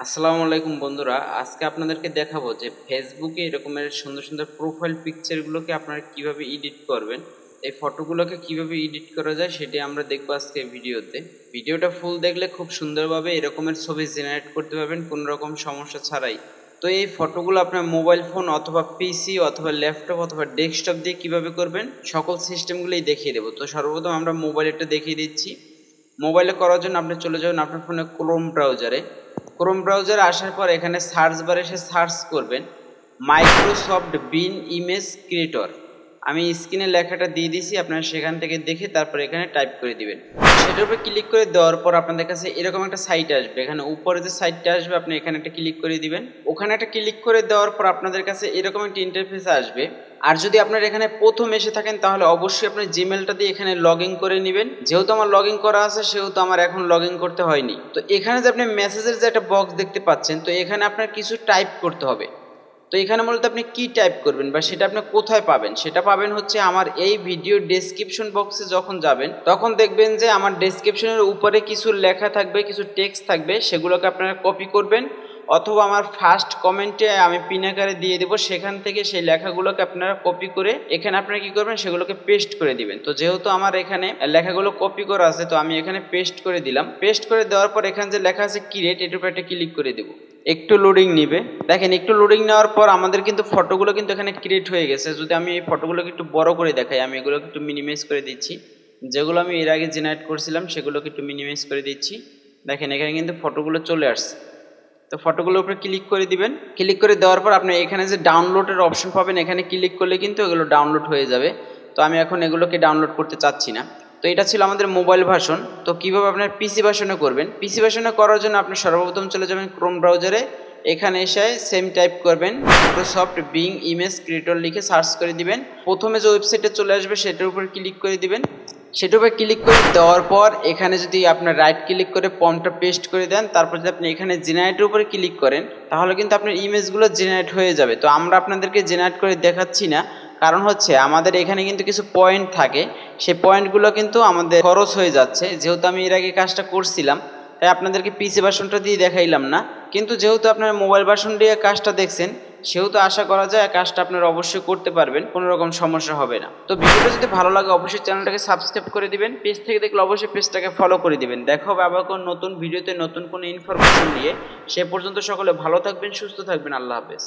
আসসালামু আলাইকুম বন্ধুরা, আজকে আপনাদেরকে দেখাবো যে ফেসবুকে এরকমের সুন্দর সুন্দর প্রোফাইল পিকচারগুলোকে আপনারা কিভাবে এডিট করবেন। এই ফটোগুলোকে কিভাবে এডিট করা যায় সেটি আমরা দেখবো আজকে ভিডিওতে। ভিডিওটা ফুল দেখলে খুব সুন্দরভাবে এরকমের ছবি জেনারেট করতে পারবেন কোনো রকম সমস্যা ছাড়াই। তো এই ফটোগুলো আপনার মোবাইল ফোন অথবা পিসি অথবা ল্যাপটপ অথবা ডেস্কটপ দিয়ে কিভাবে করবেন সকল সিস্টেমগুলোই দেখিয়ে দেবো। তো সর্বপ্রথম আমরা মোবাইলটা দেখিয়ে দিচ্ছি। মোবাইলে করার জন্য আপনি চলে যাবেন আপনার ফোনে ক্রোম ব্রাউজারে আসার পর এখানে সার্চ বারে এসে সার্চ করবেন মাইক্রোসফট বিন ইমেজ ক্রিয়েটর। আমি স্ক্রিনে লেখাটা দিয়ে দিয়েছি, আপনারা সেখান থেকে দেখে তারপর এখানে টাইপ করে দিবেন। সেটার উপরে ক্লিক করে দেওয়ার পর আপনাদের কাছে এরকম একটা সাইট আসবে। এখানে উপরে যে সাইটটা আসবে আপনি এখানে একটা ক্লিক করে দিবেন। ওখানে একটা ক্লিক করে দেওয়ার পর আপনাদের কাছে এরকম একটা ইন্টারফেস আসবে। আর যদি আপনার এখানে প্রথম এসে থাকেন তাহলে অবশ্যই আপনি জিমেলটা দিয়ে এখানে লগ ইন করে নেবেন। যেহেতু আমার লগ ইন করা আছে সেহেতু আমার এখন লগ ইন করতে হয়নি। তো এখানে যে আপনি মেসেজের যে একটা বক্স দেখতে পাচ্ছেন, তো এখানে আপনার কিছু টাইপ করতে হবে। তো এখানে মূলত আপনি কি টাইপ করবেন বা সেটা আপনি কোথায় পাবেন, সেটা পাবেন হচ্ছে আমার এই ভিডিও ডেসক্রিপশন বক্সে যখন যাবেন তখন দেখবেন যে আমার ডেসক্রিপশনের উপরে কিছু লেখা থাকবে, কিছু টেক্সট থাকবে, সেগুলোকে আপনারা কপি করবেন অথবা আমার ফার্স্ট কমেন্টে আমি পিন আকারে দিয়ে দেবো, সেখান থেকে সেই লেখাগুলোকে আপনারা কপি করে এখানে আপনারা কি করবেন সেগুলোকে পেস্ট করে দিবেন। তো যেহেতু আমার এখানে লেখাগুলো কপি করা আছে তো আমি এখানে পেস্ট করে দিলাম। পেস্ট করে দেওয়ার পর এখানে যে লেখা আছে ক্রিয়েট, এটার উপর একটা ক্লিক করে দেবো। একটু লোডিং নিবে, দেখেন একটু লোডিং নেওয়ার পর আমাদের কিন্তু ফটোগুলো কিন্তু এখানে ক্রিয়েট হয়ে গেছে। যদি আমি এই ফটোগুলোকে একটু বড় করে দেখাই, আমি এগুলোকে একটু মিনিমাইজ করে দিচ্ছি। যেগুলো আমি এর আগে জেনারেট করছিলাম সেগুলোকে একটু মিনিমাইজ করে দিচ্ছি। দেখেন এখানে কিন্তু ফটোগুলো চলে আসছে। তো ফটোগুলোর উপরে ক্লিক করে দিবেন। ক্লিক করে দেওয়ার পর আপনি এখানে যে ডাউনলোডের অপশন পাবেন, এখানে ক্লিক করলে কিন্তু এগুলো ডাউনলোড হয়ে যাবে। তো আমি এখন এগুলোকে ডাউনলোড করতে চাচ্ছি না। তো এটা ছিল আমাদের মোবাইল ভার্সন। তো কীভাবে আপনার পিসি ভার্সনে করবেন, পিসি ভার্সনে করার জন্য আপনি সর্বপ্রথম চলে যাবেন ক্রোম ব্রাউজারে। এখানে এসে সেম টাইপ করবেন মাইক্রোসফট বিং ইমেজ ক্রিয়েটর লিখে সার্চ করে দিবেন। প্রথমে যে ওয়েবসাইটে চলে আসবে সেটার উপর ক্লিক করে দিবেন। সেটার উপরে ক্লিক করে দেওয়ার পর এখানে যদি আপনার রাইট ক্লিক করে ফর্মটা পেস্ট করে দেন, তারপর যদি আপনি এখানে জেনারেটের উপরে ক্লিক করেন তাহলে কিন্তু আপনার ইমেজগুলো জেনারেট হয়ে যাবে। তো আমরা আপনাদেরকে জেনারেট করে দেখাচ্ছি না, কারণ হচ্ছে আমাদের এখানে কিন্তু কিছু পয়েন্ট থাকে, সেই পয়েন্টগুলো কিন্তু আমাদের খরচ হয়ে যাচ্ছে। যেহেতু আমি এর আগে কাজটা করছিলাম তাই আপনাদেরকে পিসি ভার্সনটা দিয়ে দেখাইলাম না, কিন্তু যেহেতু আপনার মোবাইল ভার্সন দিয়ে কাজটা দেখছেন সেহেতু আশা করা যায় কাজটা আপনারা অবশ্যই করতে পারবেন, কোনো রকম সমস্যা হবে না। তো ভিডিওটা যদি ভালো লাগে অবশ্যই চ্যানেলটাকে সাবস্ক্রাইব করে দিবেন। পেজ থেকে দেখলে অবশ্যই পেজটাকে ফলো করে দিবেন। দেখা হবে আবার কোনো নতুন ভিডিওতে নতুন কোনো ইনফরমেশন নিয়ে। সে পর্যন্ত সকলে ভালো থাকবেন, সুস্থ থাকবেন। আল্লাহ হাফেজ।